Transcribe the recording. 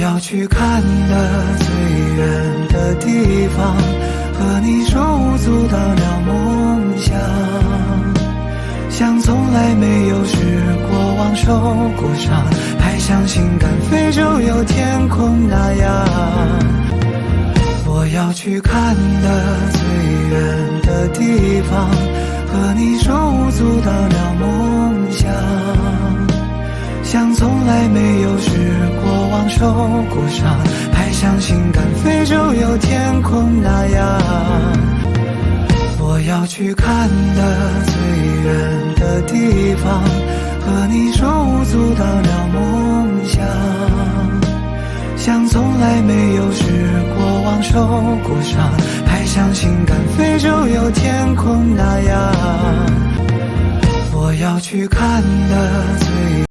要去看的最远的地方，和你手舞足蹈聊梦想，像从来没有失过望受过伤，还像心肝肺周游天空那样。我要去看的最远的地方，和你手舞足蹈聊梦想，像从来没有失过望受过伤，还像心肝肺周游天空那样。我要去看的最远的地方，和你手舞足蹈聊梦想，像从来没有失过望受过伤，还像心肝肺周游天空那样。我要去看的最